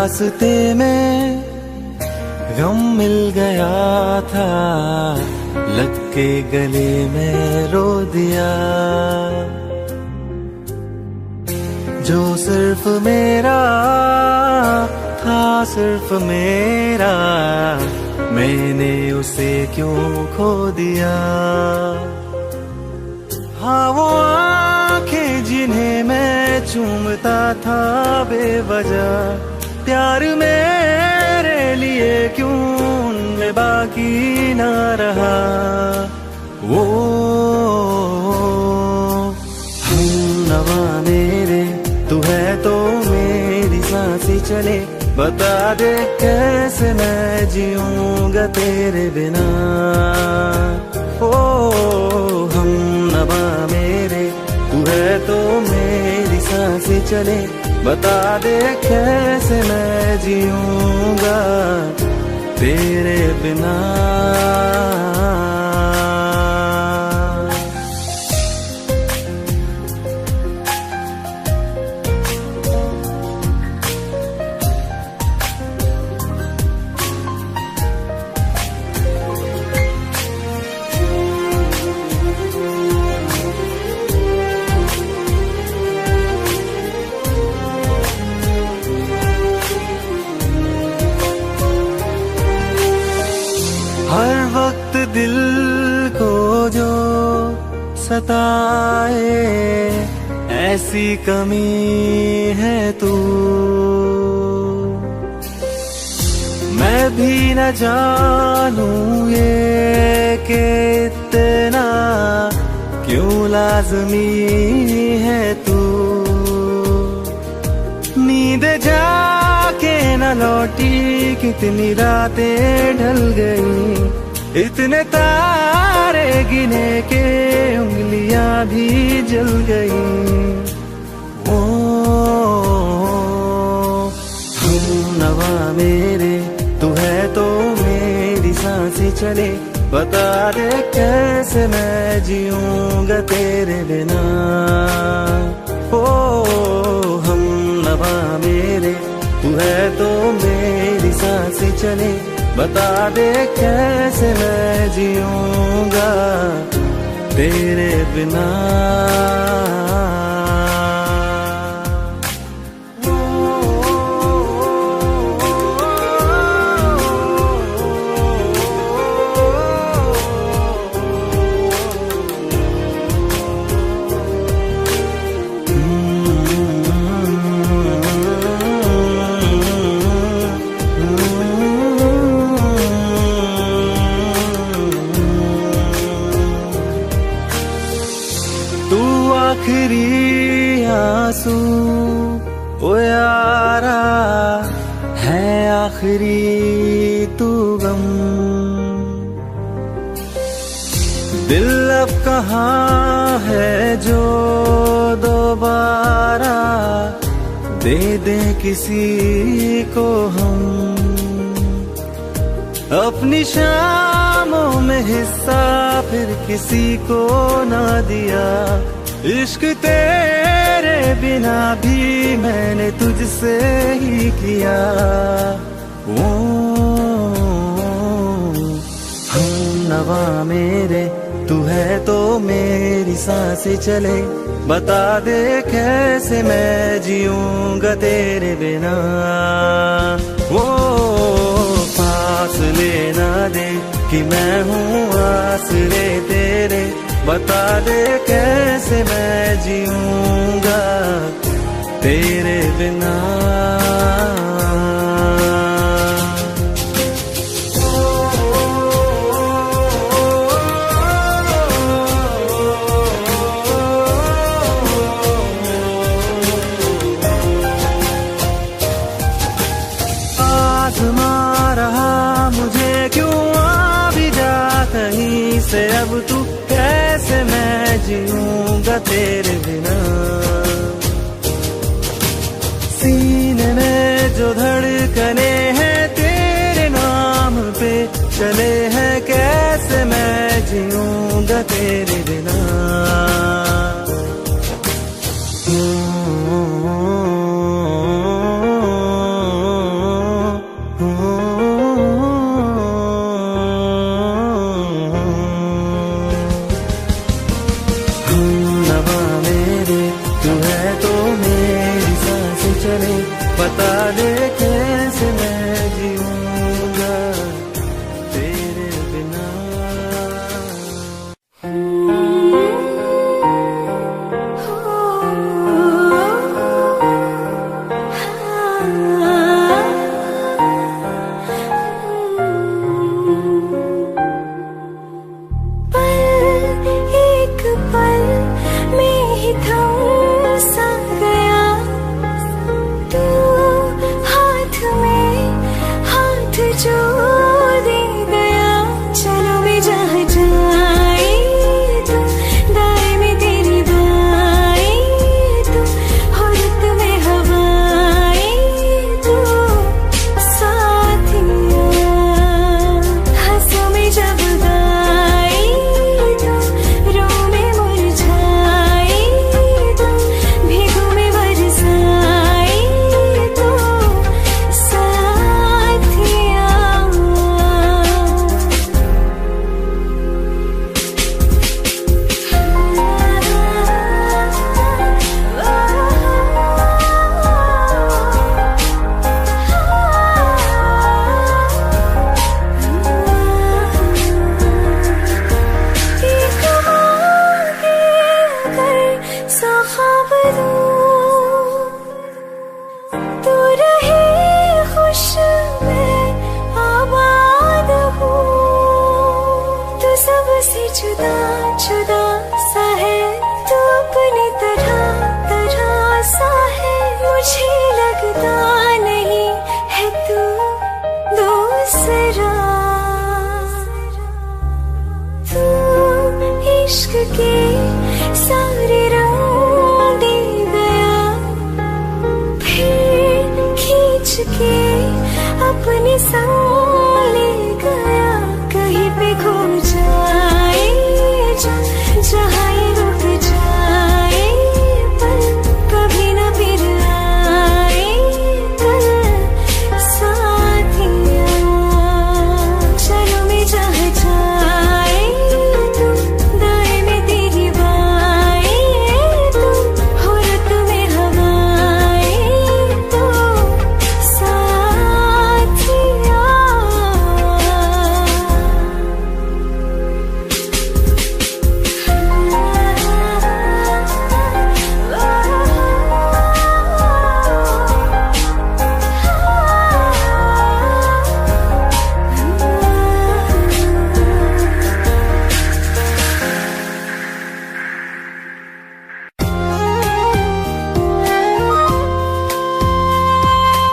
रास्ते में गम मिल गया था, लग के गले में रो दिया। जो सिर्फ मेरा था, सिर्फ मेरा, मैंने उसे क्यों खो दिया। हाँ वो आंखें जिन्हें मैं चूमता था बेवजह, प्यार मेरे लिए क्यों उनमें बाकी ना रहा। वो हमनवा मेरे, तू है तो मेरी सांसें चले, बता दे कैसे मैं जीऊंगा तेरे बिना। ओ हमनवा मेरे, तू है तो मेरी सांसें चले, बता दे कैसे मैं जीऊंगा तेरे बिना। हर वक्त दिल को जो सताए, ऐसी कमी है तू। मैं भी न जानूं ये कि इतना क्यों लाज़मी है तू। नींद जाके न लौटी, कितनी रातें ढल गई, इतने तारे गिने के उंगलियां भी जल गई। ओ हमनवा मेरे, तू है तो मेरी सांसें चले, बता दे कैसे मैं जीऊंगा तेरे बिना। ओ हमनवा मेरे, तू है तो मेरी सांसें चले, बता दे कैसे मैं जीऊंगा तेरे बिना। आखिरी आंसू ओ यारा है, आखिरी तू गम। दिल अब कहाँ है जो दोबारा दे दे किसी को हम। अपनी शामों में हिस्सा फिर किसी को ना दिया, इश्क तेरे बिना भी मैंने तुझसे ही किया। ओ हमनवा मेरे, तू है तो मेरी सांसें चले, बता दे कैसे मैं जीऊंगा तेरे बिना। वो फासले ना दे कि मैं हूँ आसरे तेरे, बता दे कैसे मैं जीऊंगा तेरे बिना। आज़मा रहा मुझे क्यों, आ भी जा कहीं से अब तू, कैसे मैं जीऊंगा तेरे बिना। सीने में जो धड़कने हैं तेरे नाम पे चले हैं, कैसे मैं जीऊंगा तेरे बिना। जुदा जुदा सा है तू अपनी तरह तरह सा है, मुझे लगता नहीं है तू दूसरा। तू इश्क के सारे रंग दे गया, फिर खींच के अपने संग ले गया। कहीं पे खो जाए जहाँ ये रुक जाए, पर कभी न फिर आए कल साथिया। चलो मैं जहाँ जाए तू, दाएं में तेरी बाएं तू, हो रत में हवाएं तू साथिया।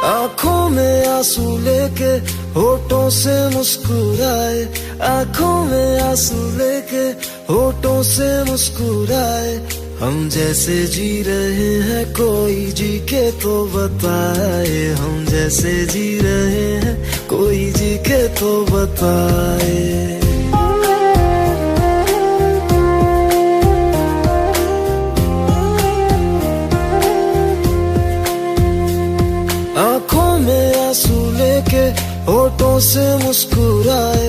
आँखों में आंसू लेके होठों से मुस्कुराए, आँखों में आंसू लेके होठों से मुस्कुराए। हम जैसे जी रहे हैं कोई जी के तो बताए, हम जैसे जी रहे हैं कोई जी के तो बताए। आँखों में आंसू लेके होठों से मुस्कुराए,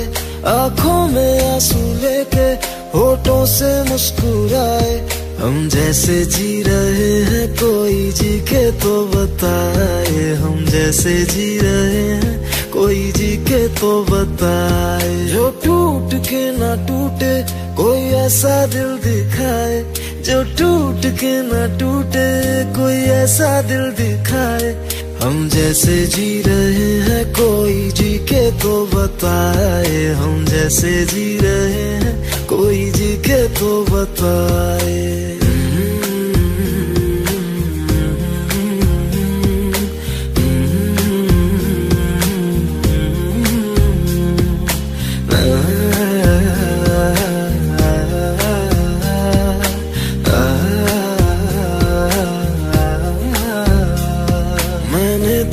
आँखों में आंसू लेके होठों से मुस्कुराए। हम जैसे जी रहे हैं कोई जी के तो बताए, हम जैसे जी रहे हैं कोई जी के तो बताए। जो टूट के ना टूटे कोई ऐसा दिल दिखाए, जो टूट के ना टूटे कोई ऐसा दिल दिखाए। हम जैसे जी रहे हैं कोई जी के तो बताए, हम जैसे जी रहे हैं कोई जी के तो बताए।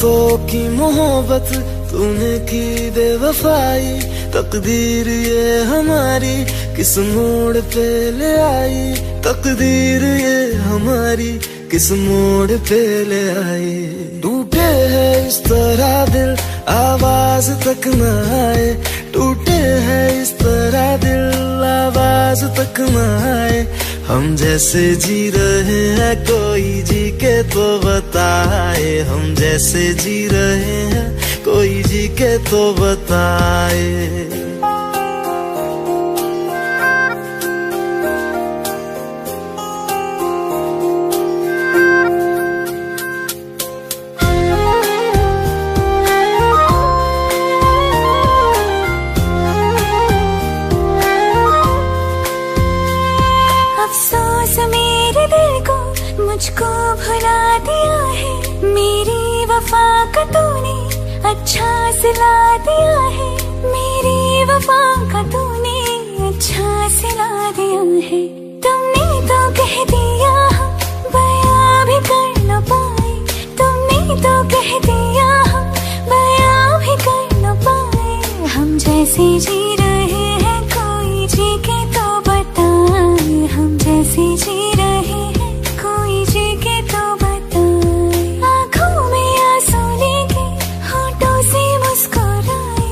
तो की मोहब्बत तूने की बेवफाई, तकदीर ये हमारी किस मोड़ पे ले आई, तकदीर ये हमारी किस मोड़ पे ले आई। टूटे है इस तरह दिल आवाज तक न आए, टूटे है इस तरह दिल आवाज तक न आए। हम जैसे जी रहे हैं कोई जी के तो बताए, हम जैसे जी रहे हैं कोई जी के तो बताए। अफसोस मेरे दिल को मुझको भुला दिया है, मेरी वफा का तूने अच्छा सिला दिया है, मेरी वफा का तूने अच्छा सिला दिया है। तुमने तो कह दिया हम बयां भी कर न पाए, तुमने तो कह दिया हम बयां भी कर न पाए। हम जैसे जी रहे हैं कोई जी के तो बताए, हम जैसे जी रहे हैं कोई जी के तो बताए। आँखों में आंसू लेके होठों से मुस्कुराए,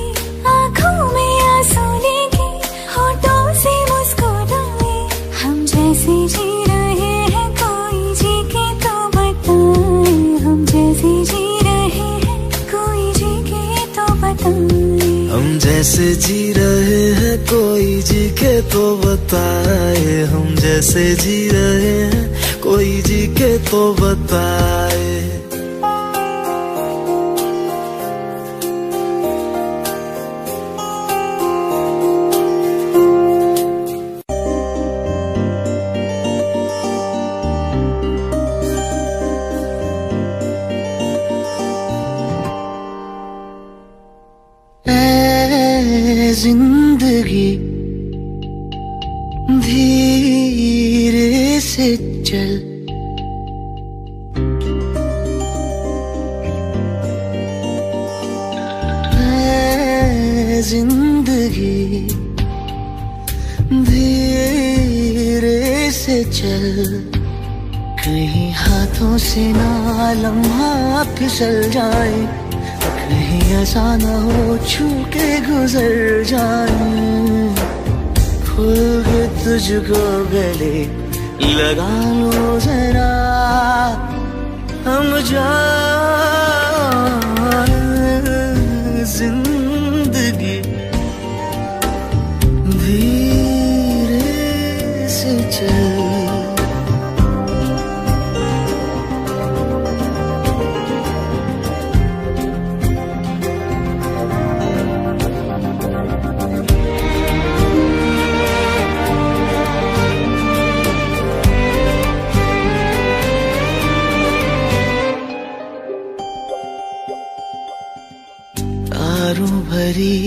आँखों में आंसू लेके होठों से मुस्कुराए। हम जैसे जी रहे हैं कोई जी के तो बताए, हम जैसे जी रहे हैं कोई जी के तो बताए। हम जैसे जी रहे हैं कोई जी के तो बताए, हम जैसे जी रहे हैं कोई जी के तो बताए। जिंदगी धीरे से चल, जिंदगी धीरे से चल, कहीं हाथों से ना लम्हा फिसल जाए, कहीं ऐसा ना हो छू के गुजर जाए। खुल के तुझको गले लगा लो जरा, हम जान जिंदगी धीरे से चल। तारों भरी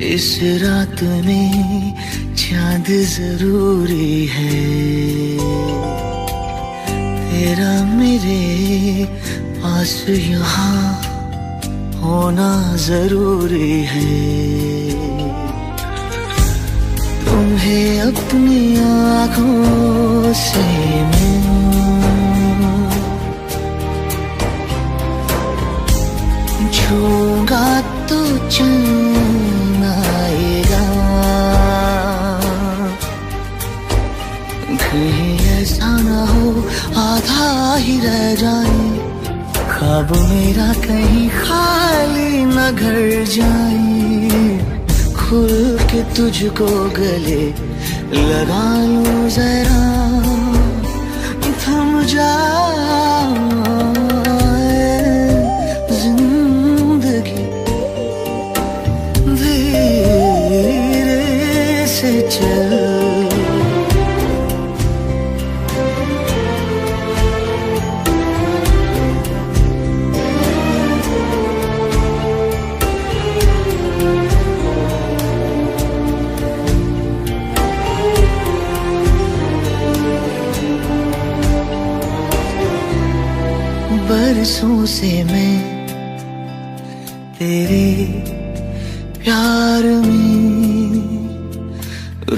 इस रात में चांद जरूरी है, तेरा मेरे पास यहाँ होना जरूरी है। तुम्हें अपनी आँखों से मैं छूंगा तो चैन आएगा, कहीं ऐसा ना हो आधा ही रह जाए, ख्वाब मेरा कहीं खाली न घर जाए। खुल के तुझको गले लगा लो जरा, थम जा चल। बरसों से मैं तेरे प्यार में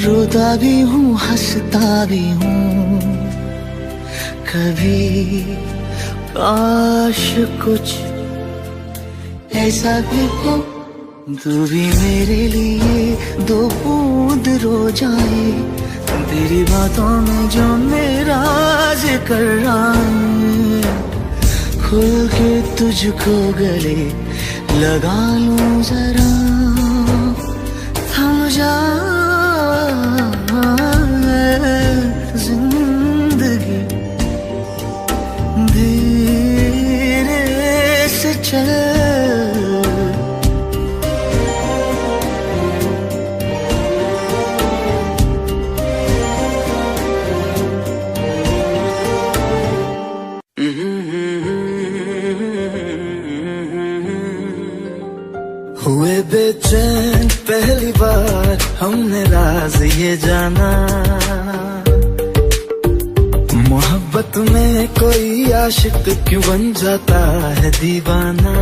रोता भी हूँ हंसता भी हूँ, कभी काश कुछ ऐसा भी हो तू भी मेरे लिए दो बूंद रो जाए, तेरी बातों में जो मेरा जिक्र आए। खुल के तुझको गले लगा लूं जरा, थम जा जिंदगी धीरे से चल। हुए बेचैन पहली बार हमने राज ये जाना, मोहब्बत में कोई आशिक क्यों बन जाता है दीवाना।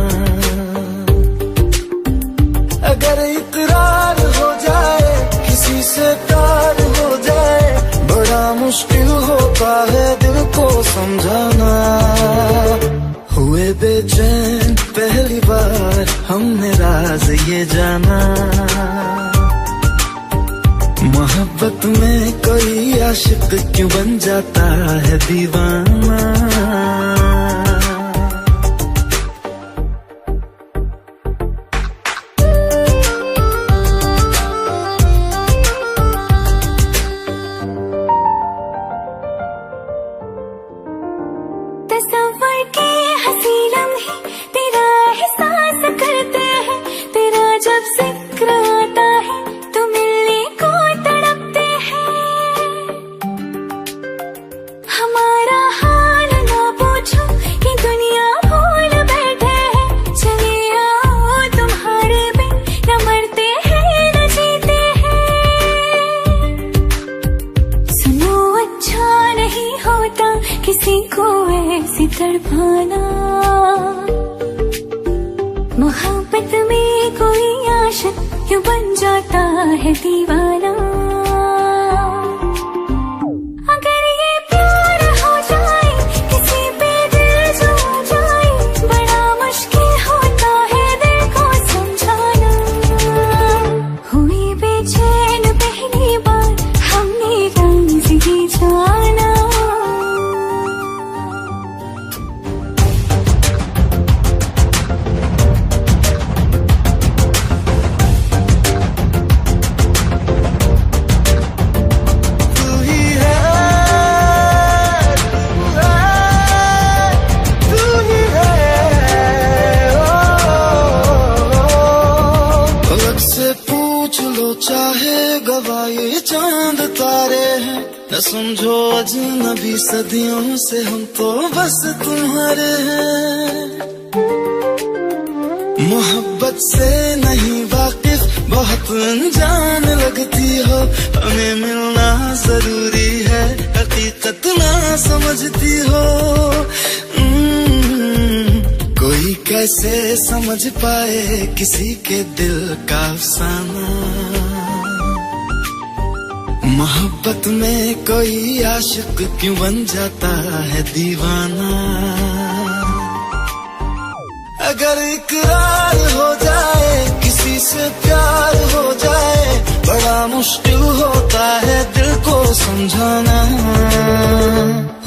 अगर इकरार हो जाए किसी से प्यार हो जाए, बड़ा मुश्किल होता है दिल को समझाना। हुए बेचैन पहली बार हमने राज ये जाना, मोहब्बत में कोई आशिक क्यों बन जाता है दीवाना। तस्वर के हंसी लम्हे तेरा एहसास करते हैं, तेरा जब जिक्र आता है तो मिलने को तड़पते हैं। हमारा हाल तड़पाना। मोहब्बत में कोई आशिक क्यों बन जाता है दीवाना। अगर ये प्यार हो जाए किसी पे दिल जो जाए, बड़ा मुश्किल होता है दिल को समझाना। हुई बेचैन पहली बार हमने रंग ही जाना। चाहे गवाए चांद तारे हैं, न समझो अजनबी सदियों से हम तो बस तुम्हारे हैं। मोहब्बत से नहीं वाकिफ बहुत अनजान लगती हो, हमें मिलना जरूरी है हकीकत ना समझती हो। कोई कैसे समझ पाए किसी के दिल का अफसाना। मोहब्बत में कोई आशिक क्यों बन जाता है दीवाना। अगर इकरार हो जाए किसी से प्यार हो जाए, बड़ा मुश्किल होता है दिल को समझाना।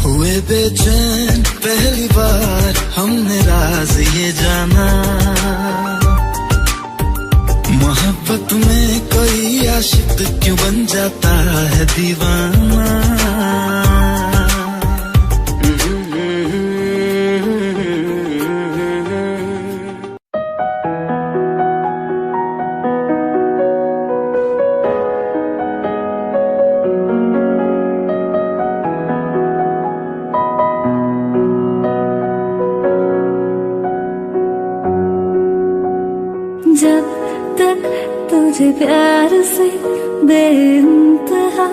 हुए बेचैन पहली बार हमने राज ये जाना। मोहब्बत में कोई आशिक क्यों बन जाता है दीवाना। जब तक तुझे प्यार से बेइंतहा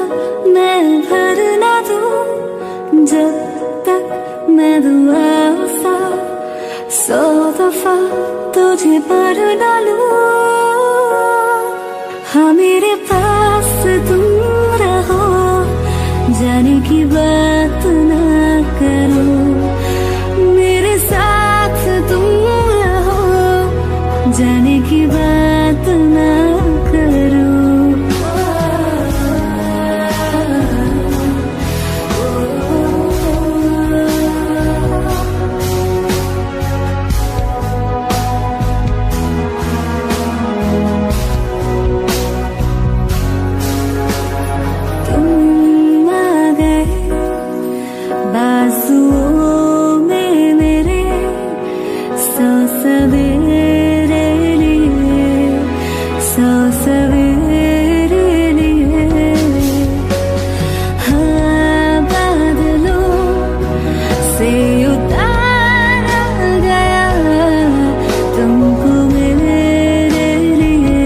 मैं भर ना दूं, जब तक मैं दुआ सा 100 दफा तुझे पर डालूं। हाँ मेरे पास तुम रहो, जाने की बात ना करो। मेरे साथ तुम रहो, जाने की बात ना करो। तुम आ गए बाजुओं में मेरे, 100 सवेरे लिए, 100 सवेरे लिए। हाँ बादलों से उतारा गया तुमको मेरे लिए,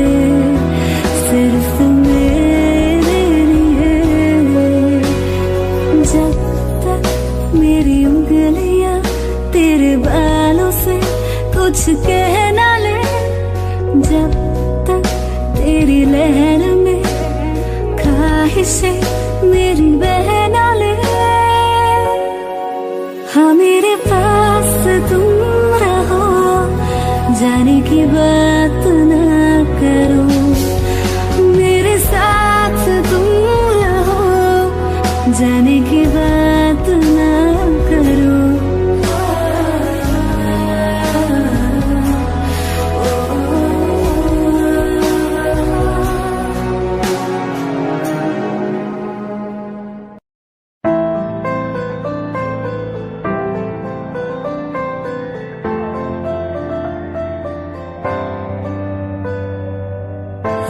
सिर्फ मेरे लिए। जब तक मेरी उंगलियां तेरे बालों से कुछ कह ना ले, जब तक तेरी लहर में ख्वाहिशें मेरी बह ना ले। हाँ मेरे पास तुम रहो, जाने की बात ना करो। मेरे साथ तुम रहो, जाने की बात ना करो।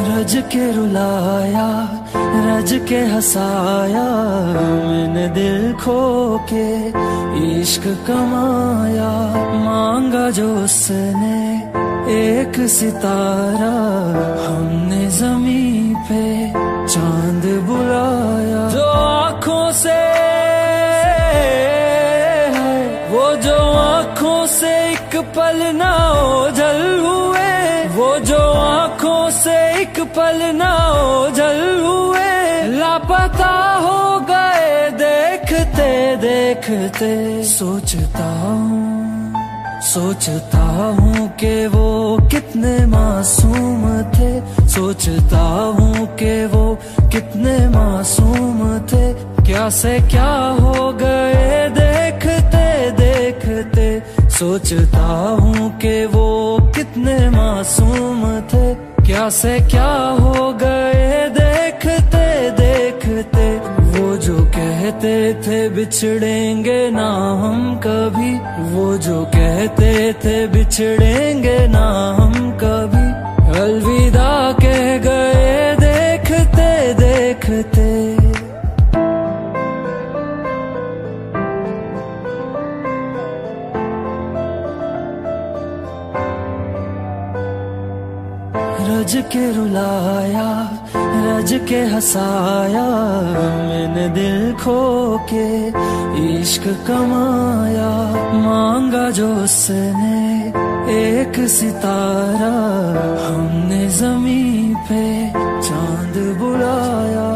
रज के रुलाया, रज के हंसाया, मैंने दिल खो के इश्क कमाया। मांगा जो उसने एक सितारा, हमने जमीन पे चांद बुलाया। जो आँखों से है वो जो देखते सोचता हूँ कि वो कितने मासूम थे, सोचता हूँ कि वो कितने मासूम थे। क्या से क्या हो गए देखते देखते, सोचता हूँ कि वो कितने मासूम थे। क्या से क्या हो गए देखते देखते। वो जो कहते थे बिछड़ेंगे ना हम कभी, वो जो कहते थे बिछड़ेंगे ना हम कभी, अलविदा कह गए देखते देखते। रज के रुलाया, रज के हंसाया, मैंने दिल खो के इश्क कमाया। मांगा जो उसने एक सितारा, हमने ज़मीं पे चांद बुलाया।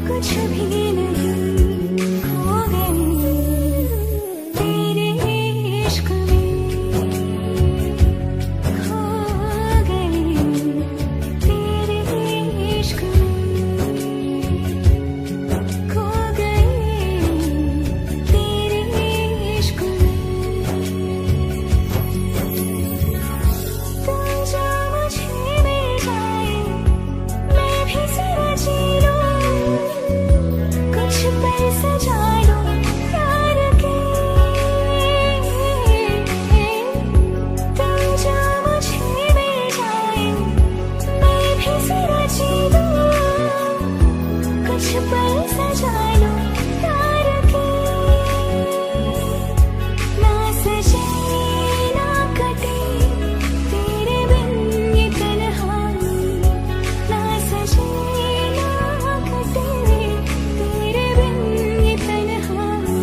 कुछ भी नहीं। सजा लो प्यार की, ना सजे ना कटे तेरे बिन ये तन्हाई, ना सजे ना कटे तेरे बिन ये तन्हाई।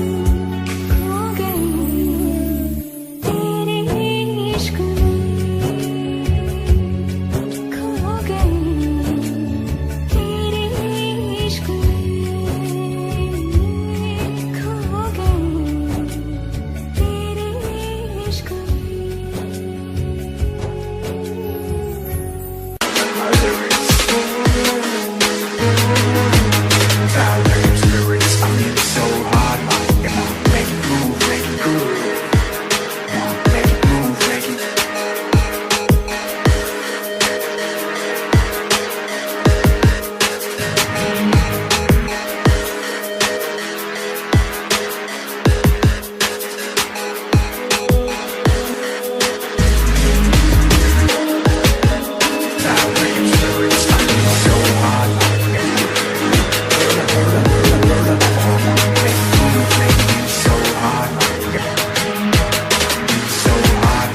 खो गई तेरे इश्क में, खो गई तेरे इश्क में, खो गई तेरे इश्क में। Valerie spirits, I mean it so hard. Yeah, make it move, make it groove. Yeah, make it move, make it. Valerie spirits, I mean it so hard. Yeah, make it move, make it so hard. Yeah, so hard.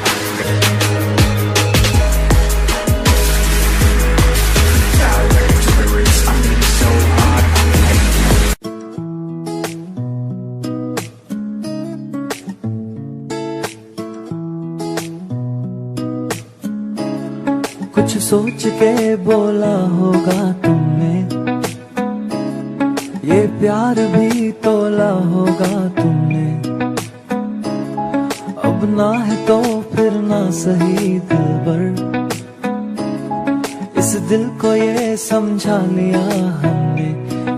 Valerie spirits, I mean it so hard. कुछ सोच के बोला होगा तुमने, ये प्यार भी तोला होगा तुमने। अब ना है तो फिर ना सही दिलबर, इस दिल को ये समझा लिया हमने।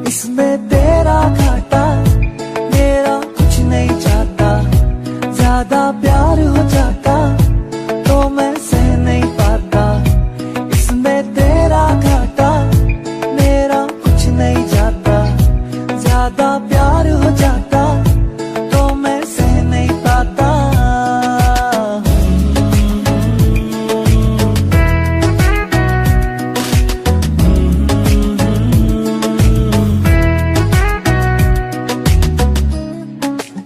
इसमें तेरा घाटा मेरा कुछ नहीं जाता, ज्यादा प्यार हो जाता तो मैं सह नहीं पाता। इसमें तेरा घाटा मेरा कुछ नहीं जाता, ज्यादा प्यार हो जाता तो मैं सह नहीं पाता।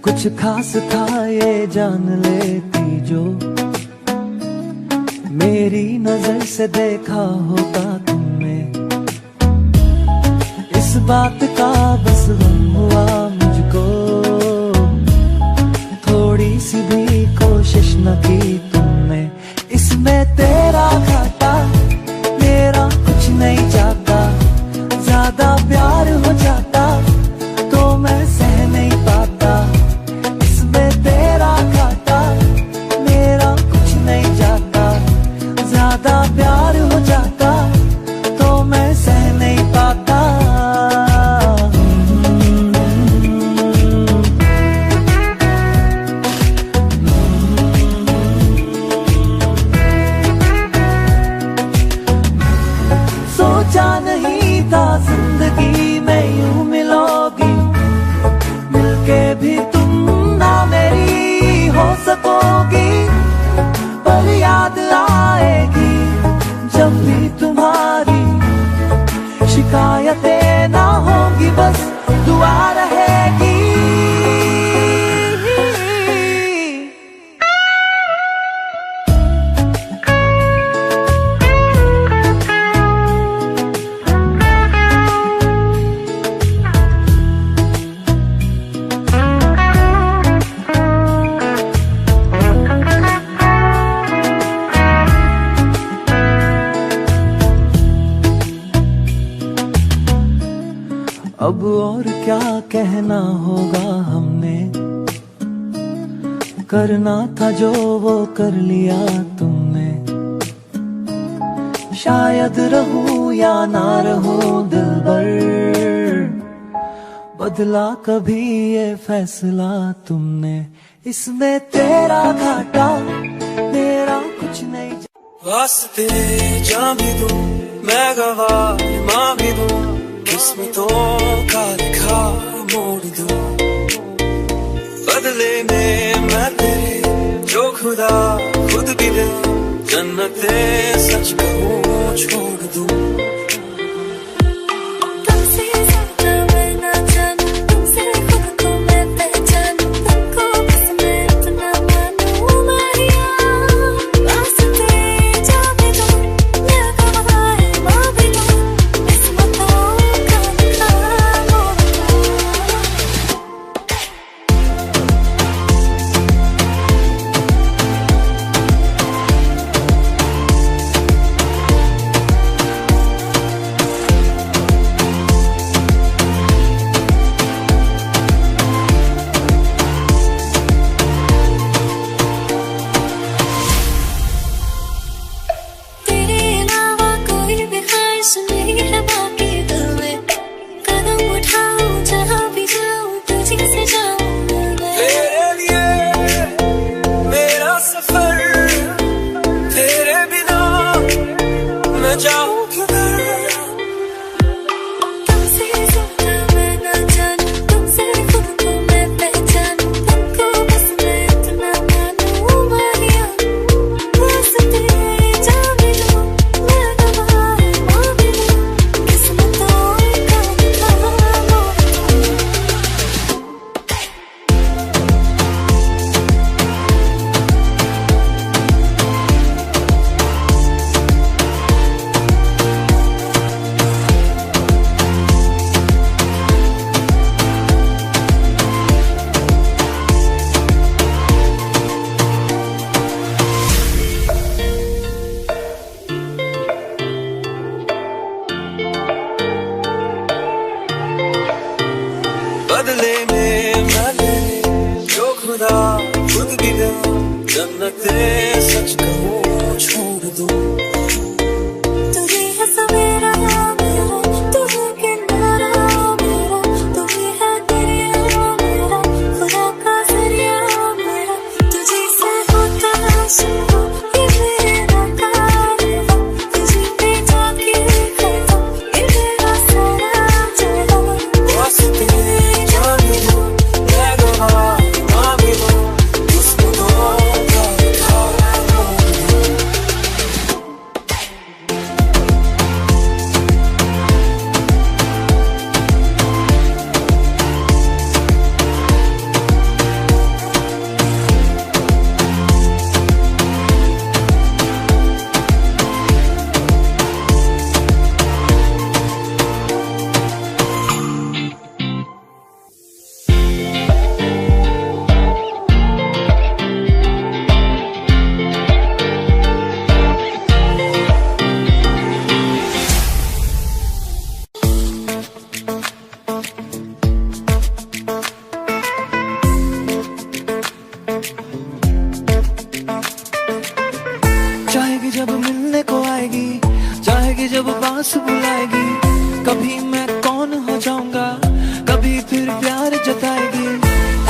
कुछ खास था ये जान लेती जो, मेरी नजर से देखा होता तुमने। इस बात का बस गम हुआ मुझको, थोड़ी सी भी कोशिश न की तुमने। इसमें तेरा घाटा मेरा कुछ नहीं जाता, ज्यादा प्यार हो जाता तो मैं सह नहीं पाता। इसमें तेरा घाटा मेरा कुछ नहीं जाता, ज्यादा प्यार हो जाता तो मैं सह नहीं पाता। सोचा नहीं था जिंदगी में यूं मिलोगी, मिलके भी तुम ना मेरी हो सकोगी। पर याद आएगी जब भी तुम्हारी, शिकायतें ना होंगी बस दुआ रहेगी। अब और क्या कहना होगा हमने, करना था जो वो कर लिया तुमने। शायद रहूं या ना रहूं दिलबर, बदला कभी ये फैसला तुमने। इसमें तेरा घाटा मेरा कुछ नहीं। वास्ते जान भी दूं मैं गवाह मां भी दूं, किस्मतों का लिखा मोड़ दूं। बदले में मैं तेरे जो खुदा खुद भी दे, जन्नते सच कहूँ छोड़ दूं। तुमसे ज्यादा मैं ना जन्नते सच कहूँ छोड़ दूँ। तू ही है सवेरा मेरा, तू है किनारा मेरा, तू ही है दरिया मेरा, खुदा का जरिया मेरा। तुझे से होता शुरू ये मेरा कारवां, तुझे पे जाके खत्म ये मेरा सारा जहां। वास्ते जान दूँ मैं गवाह माँ भी दूँ, किस्मतों का लिखा मोड़ दूँ। चाहेगी जब मिलने को आएगी, चाहेगी जब पास बुलाएगी, कभी मैं कौन हो जाऊंगा, कभी फिर प्यार जताएगी।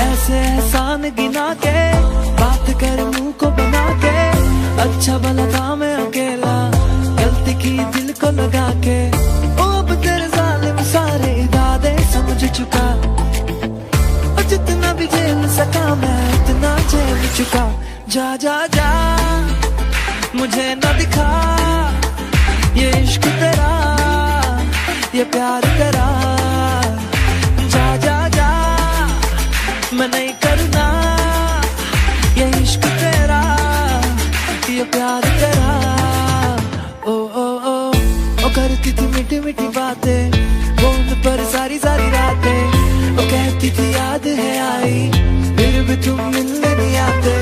ऐसे एहसान गिना के बात कर मुंह को बना के, अच्छा भला था मैं अकेला, गलती की दिल को लगा के। ओ अब तेरे जालिम सारे इरादे समझ चुका, और जितना भी झेल सका मैं उतना झेल चुका। जा जा जा मुझे न दिखा ये इश्क तेरा, ये प्यार तेरा। जा जा जा मैं नहीं करना ये इश्क तेरा, ये प्यार तेरा। ओ करती थी मीठी मीठी बातें फोन पर सारी सारी रातें, ओ कहती थी याद है आई फिर भी तुम मिलने नहीं आते।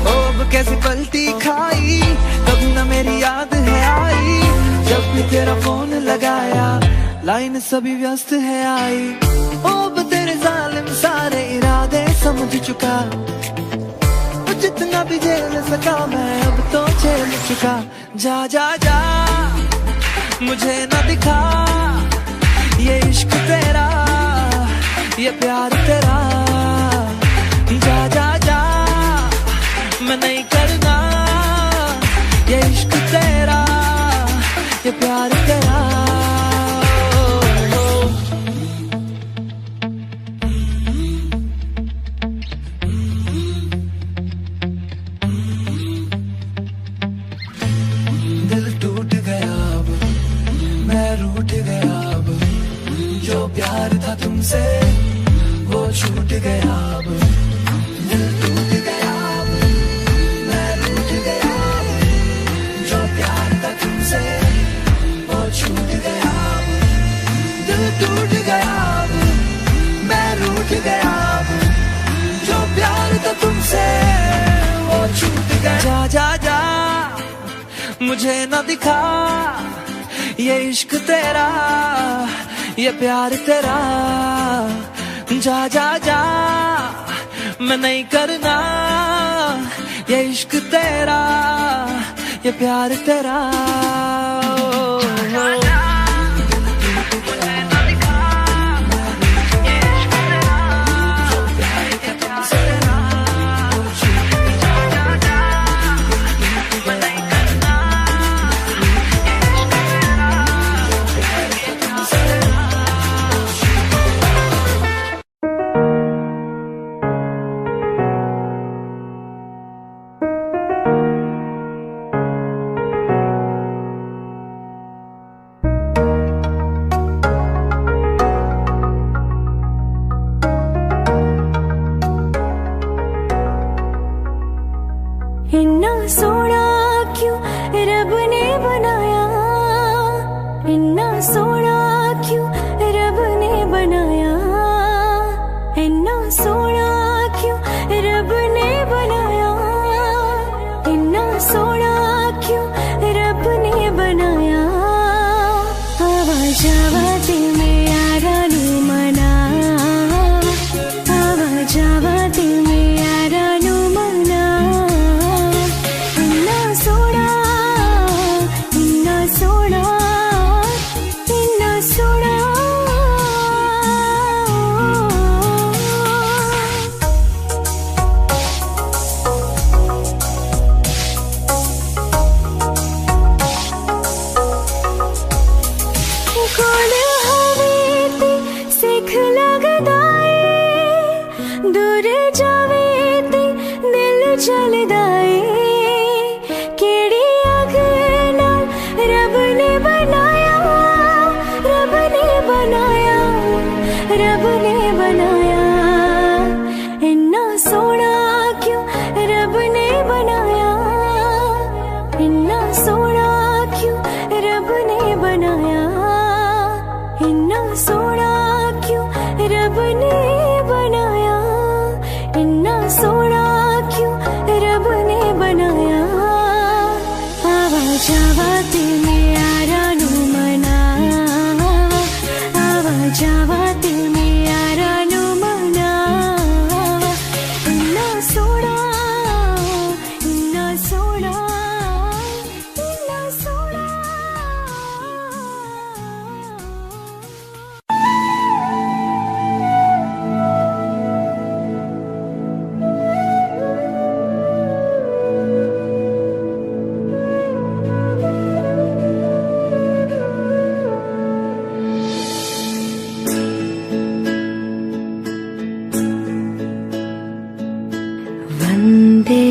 ओ अब कैसे पलटी खाई, कभी ना मेरी याद है आई, जब भी तेरा फोन लगाया लाइन सभी व्यस्त है आई। ओ अब तेरे जालिम सारे इरादे समझ चुका, ओ जितना भी झेल सका मैं अब तो झेल चुका। जा जा जा मुझे ना दिखा ये इश्क तेरा, ये प्यार तेरा। जा जा जा मैं नहीं करना ये इश्क तेरा, ये प्यार तेरा। दिल टूट गया अब मैं रूठ गया अब, जो प्यार था तुमसे वो छूट गया अब। दिल टूट गया अब मैं रूठ गया अब, जो प्यार था तुमसे वो छूट गया अब। दिल टूट गया अब मैं रूठ गया अब, जो प्यार था तुमसे वो छूट गया। जा जा जा मुझे न दिखा ये इश्क तेरा, ये प्यार तेरा। जा जा जा मैं नहीं करना ये इश्क तेरा, ये प्यार तेरा। रब ने बनाया, इन्ना सोना क्यों रब ने बनाया, इन्ना सोना क्यों रब ने बनाया, इन्ना सोना क्यों रब ने बनाया, इन्ना सोना क्यों रब ने बनाया। आवा जावा दिल में यारा नू मनावा, आवा जावा दिल में यारा नू मनावा, इन्ना सोना, इन्ना सोना, इन्ना सोना। वंदे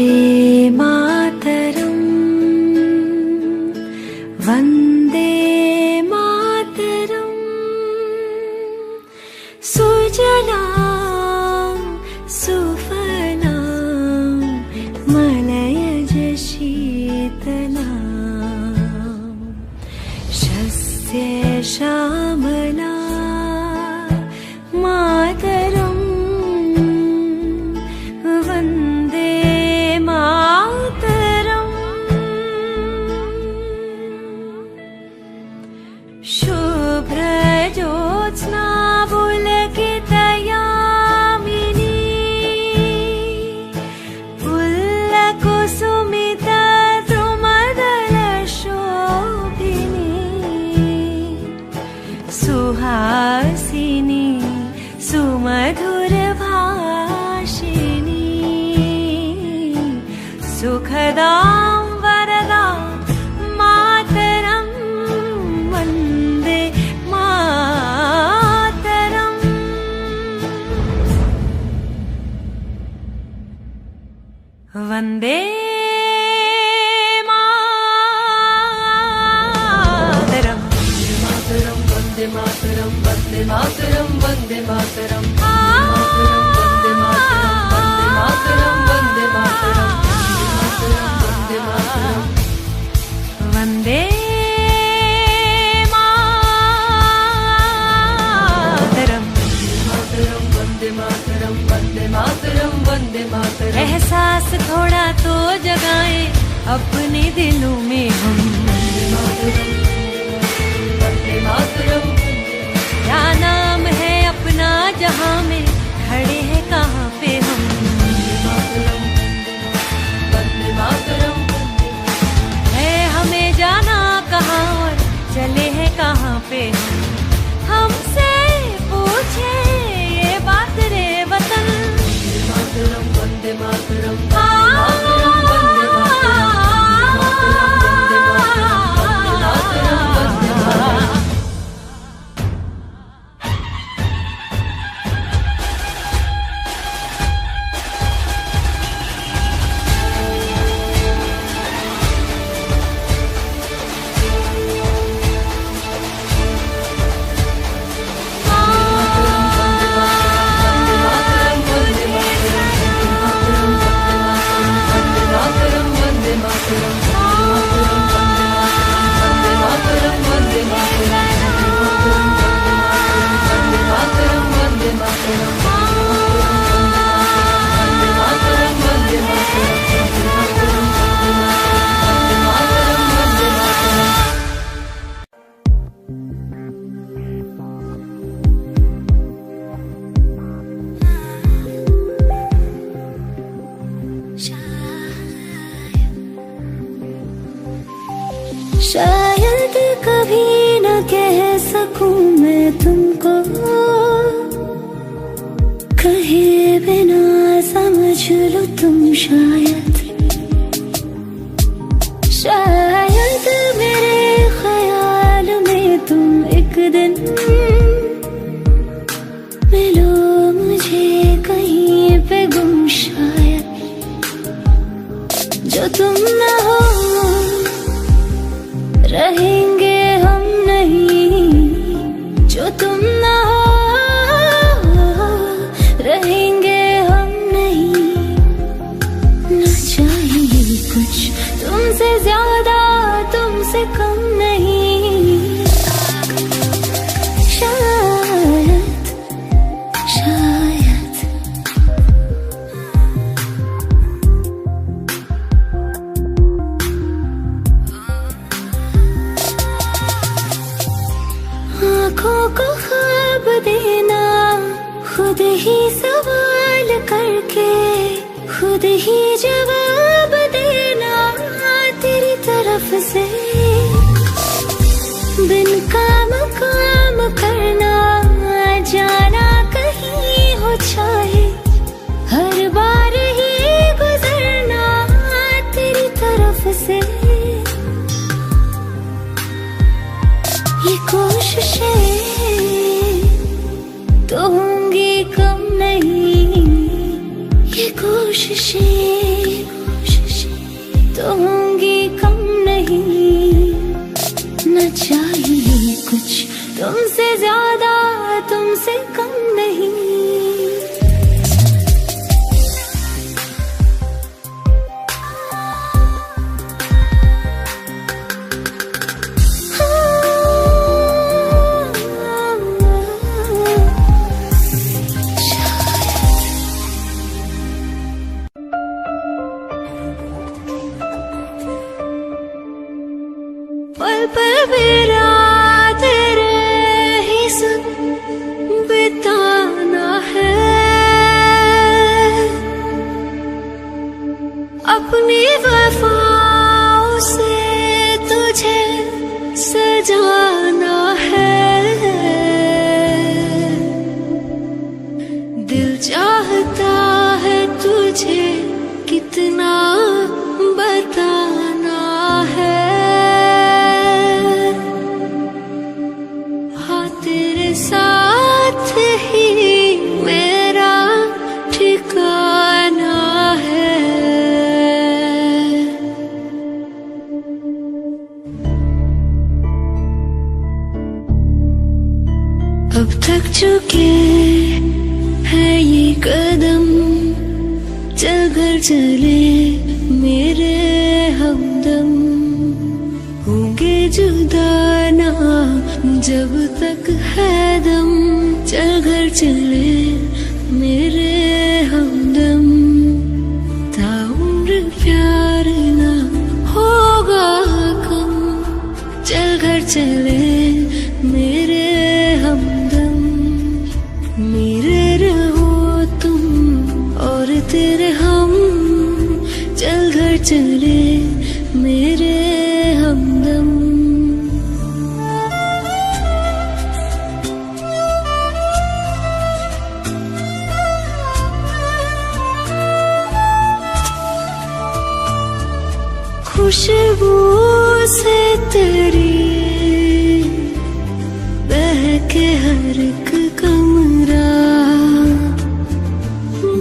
मातरम, वंदे मातरम, सुजलां सुफलां मलयज शीतलां, शस्य श्यामला मातरम, वंदे मातरम। शुभ्र ज्योत्स्ना पुलकितयामिनी, पुल्लकुसुमित द्रुमदलशोभिनी, सुहासिनी सुमधुर भाषिणी, सुखदां वरदां मातरं, वन्दे मातरम्। वन्दे मातरम्, वन्दे मातरम्, वन्दे मातरम्, वन्दे मातरम्, वन्दे मातरम्, वन्दे मातरम्, वन्दे मातरम्, वन्दे मातरम्, वन्दे मातरम्, वन्दे मातरम्, वन्दे मातरम्। एहसास थोड़ा तो जगाए अपने दिलों में हम, वन्दे मातरम्, वन्दे मातरम्। क्या नाम है अपना जहां में, खड़े हैं कहाँ पे हम, वन्दे मातरम्, वन्दे मातरम्। है हमें जाना कहाँ और चले हैं कहाँ पे हम, हमसे पूछे ये बात रे वतन, वन्दे मातरम्, वन्दे मातरम्, वन्दे मातरम्, वन्दे मातरम्, वन्दे मातरम्। शायद कभी न कह सकूं मैं तुमको, कहे बिना समझ लो तुम शायद, शायद मेरे ख्याल में तुम एक दिन मिलो मुझे कहीं पे गुम, शायद जो तुम न हो रहेंगे हम नहीं, जो तुम ना हो ही सवाल करके खुद ही जवाब देना तेरी तरफ से। बिन काम करना जाना कहीं हो चाहे, हर बार ही गुजरना तेरी तरफ से। ये कोशिशें तो होंगी कम नहीं, ये कोशिशें तो होंगी कम नहीं। न चाहिए कुछ तुमसे ज्यादा, तुमसे कम नहीं। पल पल मेरा तेरे ही संग बिताना है, अपनी वफाओं से तुझे सजाना है। दिल चाहता है तुझे कितना बताना है। साथ ही मेरा ठिकाना है। अब थक चुके हैं ये कदम, चल घर चले मेरे हमदम। होंगे जुदा ना जब तक है दम, चल घर चले मेरे हमदम। ताउम्र प्यार ना होगा कम, चल घर चले मेरे हमदम। मेरे रहो तुम और तेरे हम, चल घर चले मेरे हमदम। खुशबू से तेरी बहके हर एक कमरा,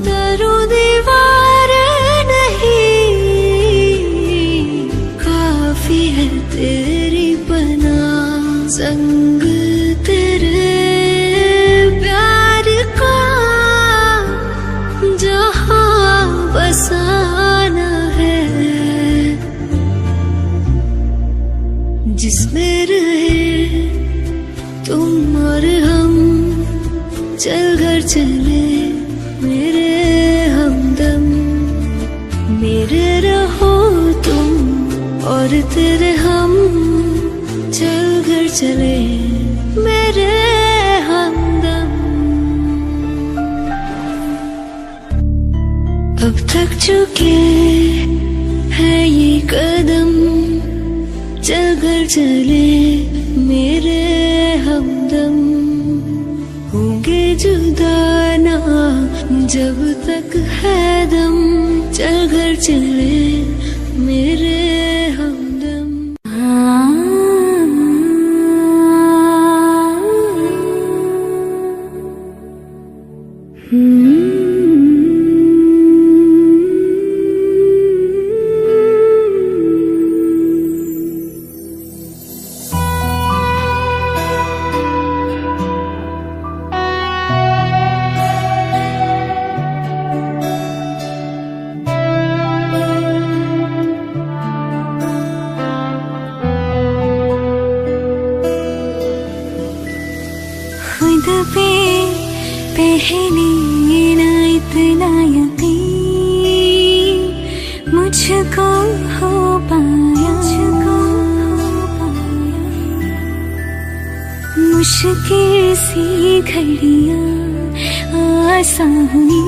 दरो दीवार नहीं काफी है तेरी बना। संग तेरे प्यार का जहां बसाना है, जिसमें रहे तुम और हम, चल घर चले मेरे हमदम। मेरे रहो तुम और तेरे हम, चल घर चले मेरे हमदम। अब थक चुके हैं ये कदम, चल घर चले मेरे हमदम। होंगे जुदा ना जब तक है दम, चल घर चले मेरे हमदम। खुद पे पहले ना इतना यकीन मुझको हो पाया, मुश्किल सी घड़ियां सा हुई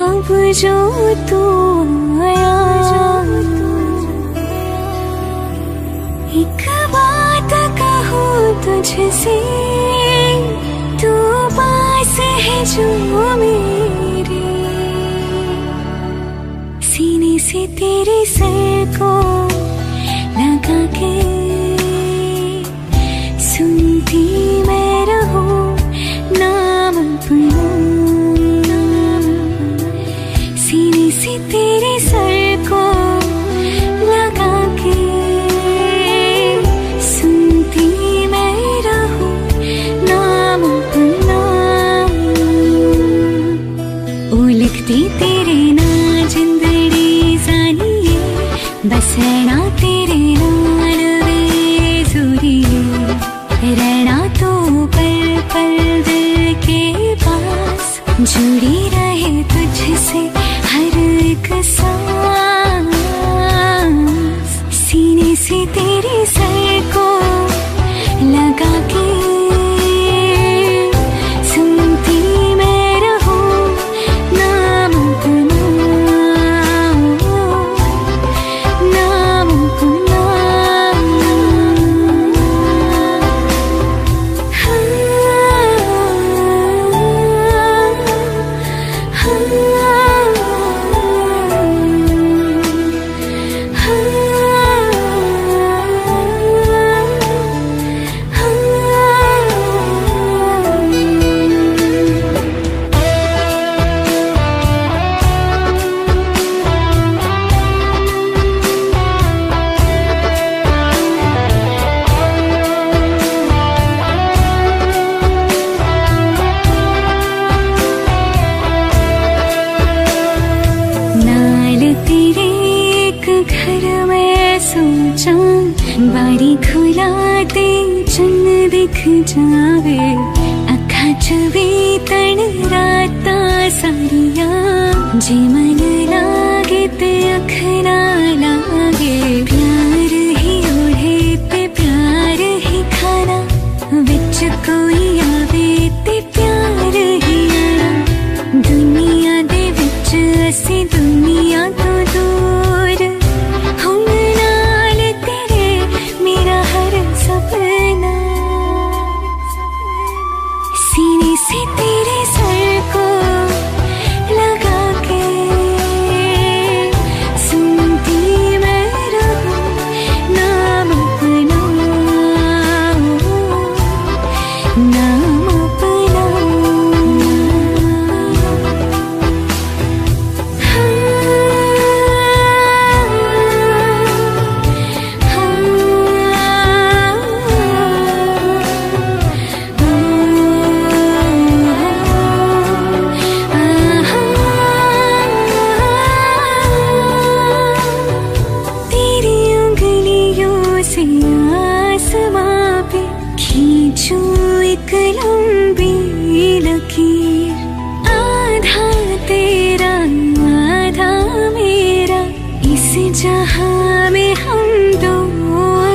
अब जो तू आया। एक बात कहूँ तुझसे, तू पास है जो मेरे, सीने से तेरे सर को लगा के सुनती मैं रहूं नाम अपना। सीने से तेरे सर को लगा के सुनती मैं रहूं नाम अपना। ओ लिखती तेरे ना जिंदड़ी जानिए, बसना तेरे नाल वे ज़रूरी, रहना तो पल पल दिल के पास, जुड़ी रहे तुझसे हर एक सांस। सीने से तेरे सर को लगा के सुनती मैं रहूं नाम अपना, नाम अपना। बारी खुला दे चन्न दिख जावे, अखा च भी तन राता सारिया, जे मन लागे ते अख ना लागे। प्यार ही ओढ़े ते प्यार ही खाना, विच कोई आवे ते प्यार ही आना। दुनिया दे विच असी दुनिया तो दूर, हम नाल तेरे मेरा हर सपना। सीने से तेरे सर को लगा के सुनती मैं रहूं नाम अपना, नाम अपना। तेरी उंगलियों से आसमां पे खींचूं एक लंबी लकीर, आधा तेरा आधा मेरा, इस जहां में हम दो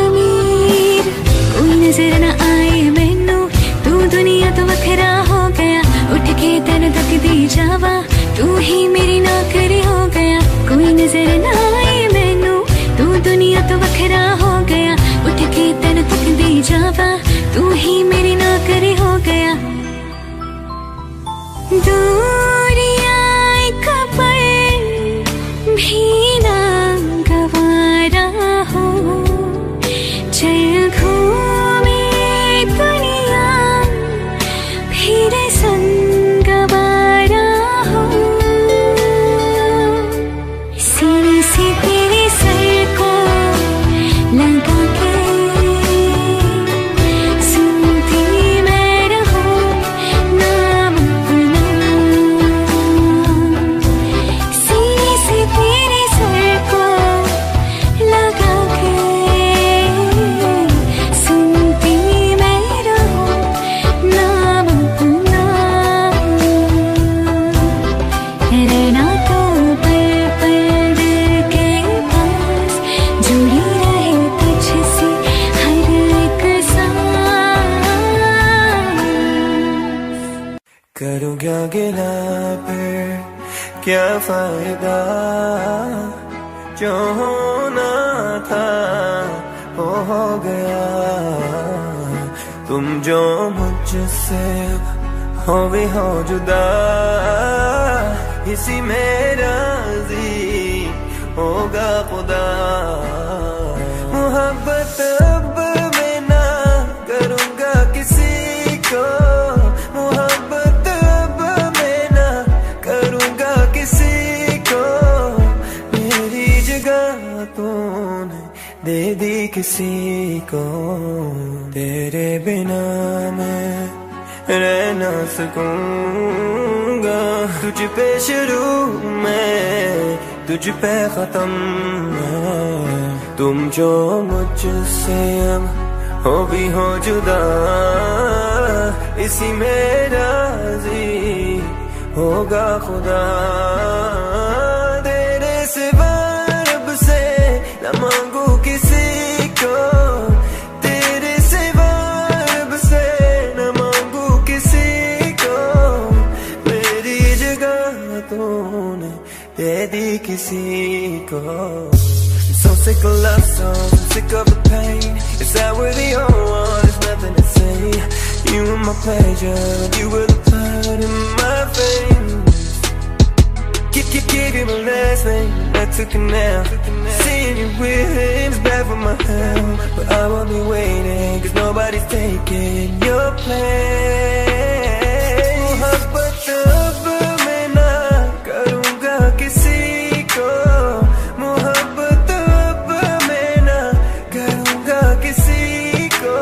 अमीर। कोई नजर न आए मैनू, तू दुनिया तो वखरा हो गया, उठ के तेन तक दी जावा, तू ही मेरी नौकरी हो गया। कोई नजर न आए मैनू, तू दुनिया तो वखरा हो गया, उठ के तेन तक दी जावा, तू ही मेरी नौकरी हो गया। दूरियां एक पल भी ना गवारा हो, चल घूमे दुनिया फिर संग गवारा हो। सीने से तेरे सर को करूँ क्या गिला फिर क्या फायदा, जो होना था हो गया। तुम जो मुझसे हो भी हो जुदा, इसी में राज़ी होगा खुदा। मोहब्बत अब मैं ना करूँगा किसी को, मोहब्बत अब मैं ना करूँगा किसी को। मेरी जगह तूने दे दी किसी को, तेरे बिना मैं रह ना सकूँगा। तुझ पे शुरू मैं, तुझ पे खत्म मैं। तुम जो मुझसे अब हो भी हो जुदा, इसी में राज़ी होगा खुदा। तेरे सिवा रब से न मांगू किसी को, तेरे सिवा रब से न मांगू किसी को। मेरी जगह तूने दे दी किसी को। So sick of love songs, sick of the pain. It's that we're the only one, there's nothing to say. You were my pleasure, you were the blood in my veins. Give you my last name, I took it now. Seeing you with him is bad for my health, but I won't be waiting, cause nobody's taking your place. Mohabbat ab main na karunga kisi ko, mohabbat ab main na karunga kisi ko.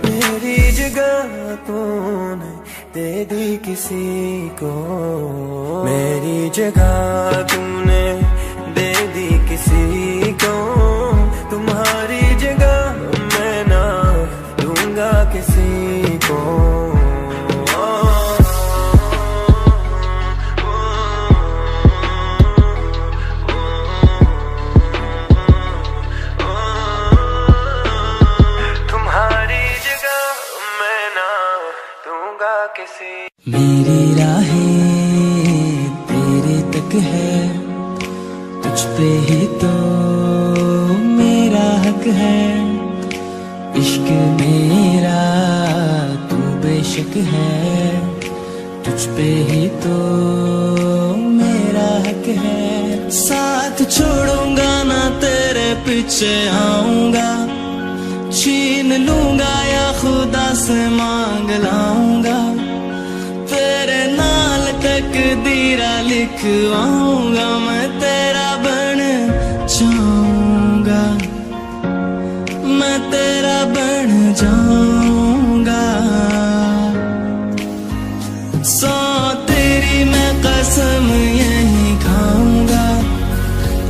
Meri jagah तूने दे दी किसी को, मेरी जगह तूने दे दी किसी को। तुम्हारी जगह मैं ना दूंगा किसी को। तुम्हारी जगह मैं ना दूंगा किसी। मेरी राहें तेरे तक है, तुझ पे ही तो मेरा हक है। इश्क मेरा तू बेशक है, तुझ पे ही तो मेरा हक है। साथ छोड़ूंगा ना तेरे पीछे आऊंगा, छीन लूंगा या खुदा से मांग लाऊंगा। तेरे नाल तकदीरा लिखवाऊंगा, मैं तेरा बन जाऊंगा, मैं तेरा बन जाऊंगा। सौ तेरी मैं कसम यही खाऊंगा,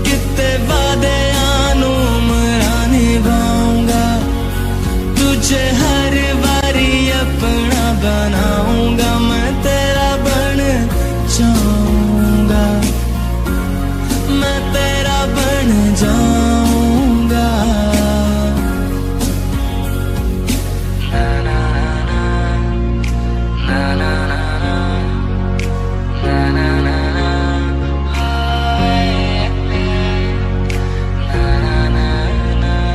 कितने वादे आनू मरा निभाऊंगा। तुझे हर बारी अपना बनाऊंगा, मैं तेरा बन जाऊंगा, मैं तेरा बन जाऊंगा। ना ना ना ना ना ना ना ना ना ना हाय ना ना ना ना ना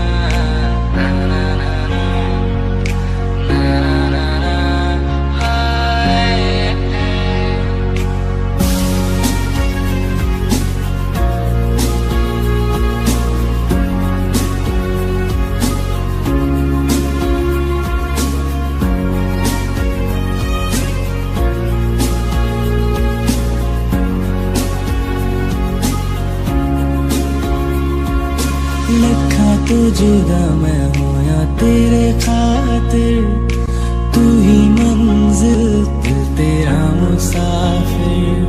ना ना ना हाय। लखा तो जुदा मैं हूँ या तेरे खातिर, तू ही मंजिल दिल तेरा मुसाफिर।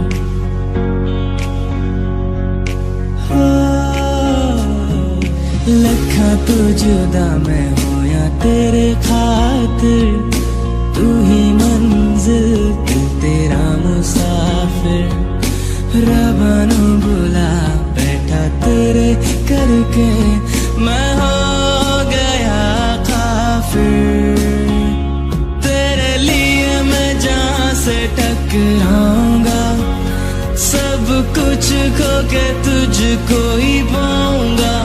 लखा तो जुदा मैं हूँ या तेरे खातिर, तू ही मंजिल दिल तेरा मुसाफिर। रब्बा नू बुला बैठा तेरे करके, मैं हो गया काफिर। तेरे लिए मैं जान तुझसे टकराऊंगा, सब कुछ खो के तुझको ही पाऊंगा।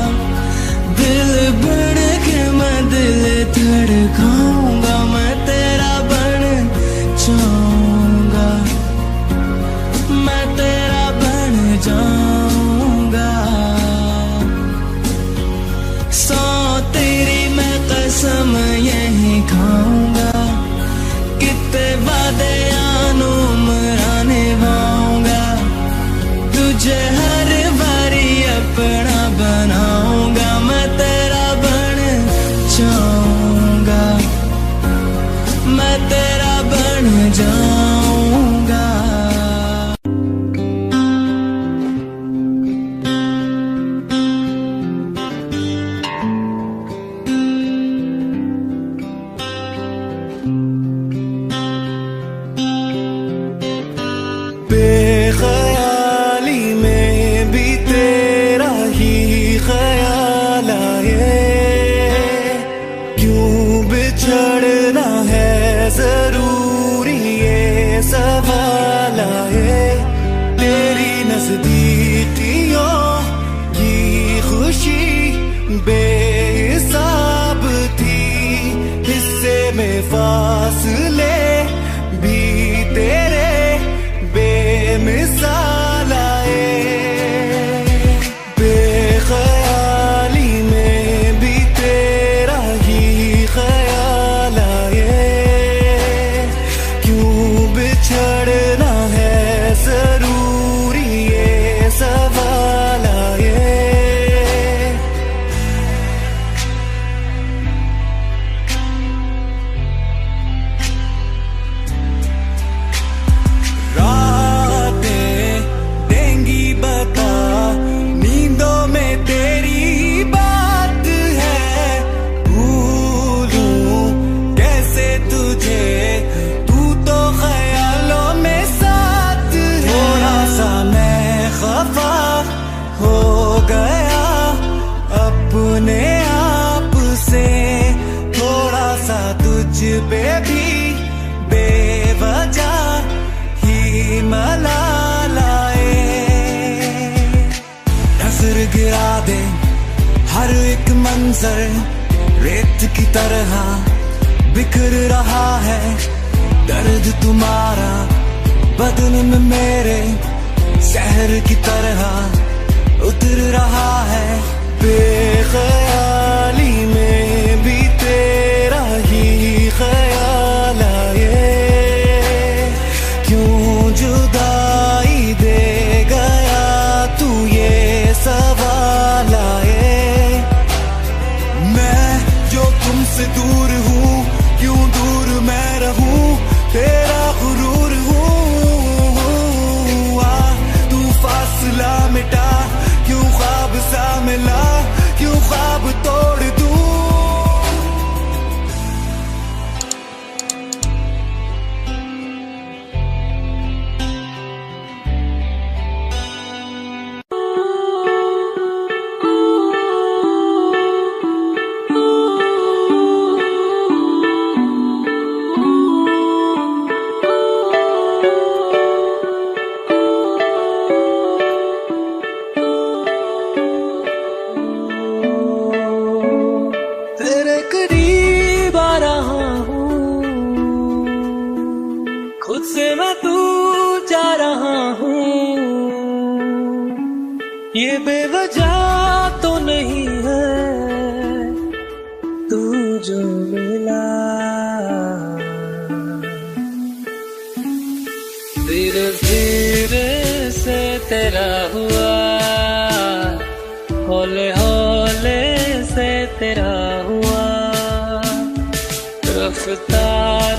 दिल बन के मैं दिल धड़काऊंगा, मैं तेरा बन जाऊंगा, मैं तेरा बन जाऊंगा। सौ तेरी मैं कसम यही खाऊंगा, कितने वादे आनो मराने वाऊंगा। तुझे हर बारी अपना बनाऊंगा, मैं तेरा बन जाऊंगा, मैं तेरा बन जाऊंगा। बेख्याली में भी तेरा ही ख्याल आए, क्यों बिछड़ना है जरूरी ये सवाल आए। तेरी नजदीकियों की खुशी बेहिसाब थी, हिस्से में फासले भी तेरे बेमिसाल आए। बेख्याली में भी तेरा ही ख्याल आए, क्यों बिछड़ना है जरूरी ये सवाल आए। पे भी बेवजह ही मलाल आए। नजर गिरा दे हर एक मंजर रेत की तरह बिखर रहा है, दर्द तुम्हारा बदन में मेरे शहर की तरह उतर रहा है। बेख्याली में भी तेरा ही ख्याल आए, क्यों जुदाई दे गया तू ये सवाल आए। मैं जो तुमसे दूर हूँ, क्यों दूर मैं रहूँ, तेरा गुरूर हूँ। तू फासला मिटा, क्यों ख्वाब सा मिला, क्यों ख्वाब तोड़ दूँ। ये बेवजह तो नहीं है तू जो मिला, धीरे धीरे से तेरा हुआ, हौले हौले से तेरा हुआ, रफ्ता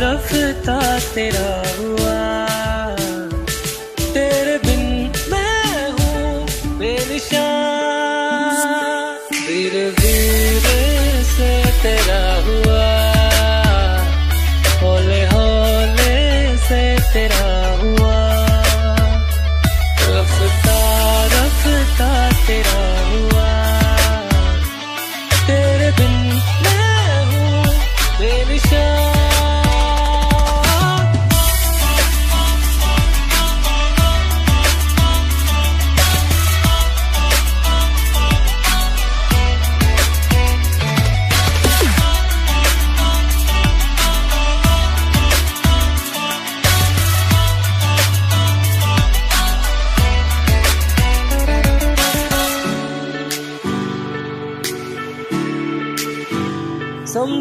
रफ्ता तेरा हुआ। तेरे बिन मैं हूँ बेनिशान, धीरे धीरे से तेरा हुआ, हौले हौले से तेरा हुआ, रफ्ता रफ्ता तेरा हुआ। तेरे बिन मैं हूँ बेनिशान।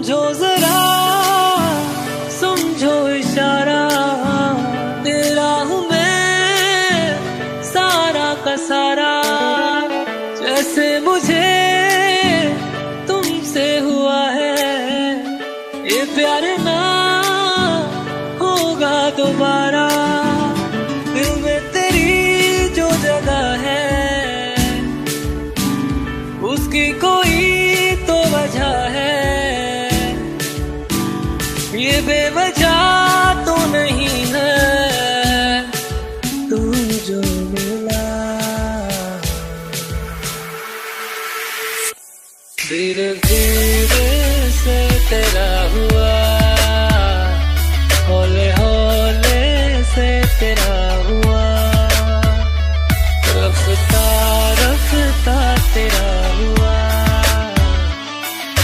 समझो जरा, समझो इशारा, तेरा हूँ मैं सारा का सारा। जैसे मुझे तुमसे हुआ है ये प्यार ना होगा दोबारा। दिल में तेरी जो जगह है उसकी कोई तो वजह है, ये बेवजह तो नहीं है तू जो मिला। धीरे धीरे से तेरा हुआ, हौले हौले से तेरा हुआ, रफ्ता रफ्ता तेरा हुआ।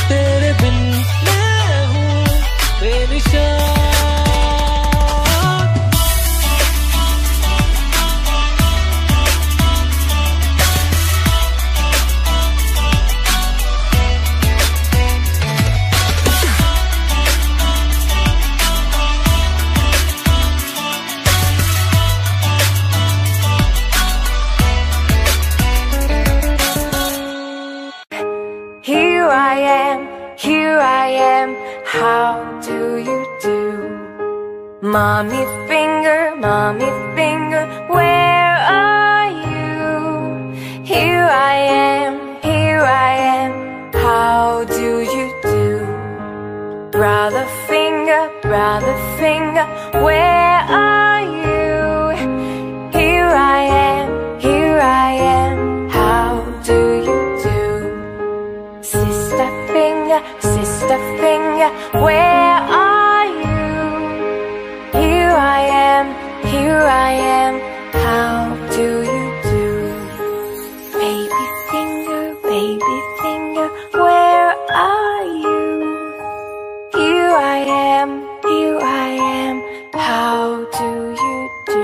तेरे बिन मैं हूँ बेनिशान। Here I am, how do you do? Mommy finger, where are you? Here I am, how do you do? Brother finger, where are you? Here I am, how do you do? Sister finger, where are you? Here I am, how do you do? Baby finger, where are you? Here I am, how do you do?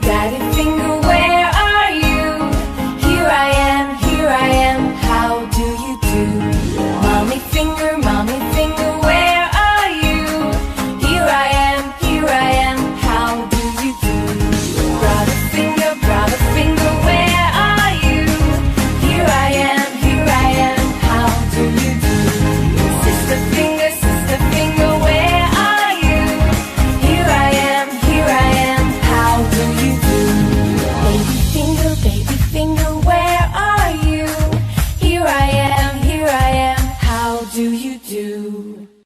Daddy finger, where are you? Here I am, how do you do? Mommy finger, where are you? Here I am, how do you do? Brother finger, where are you? Here I am, how do you do? Sister finger, where are you? Here I am, how do you do? Baby finger, where are you? Here I am, how do you do?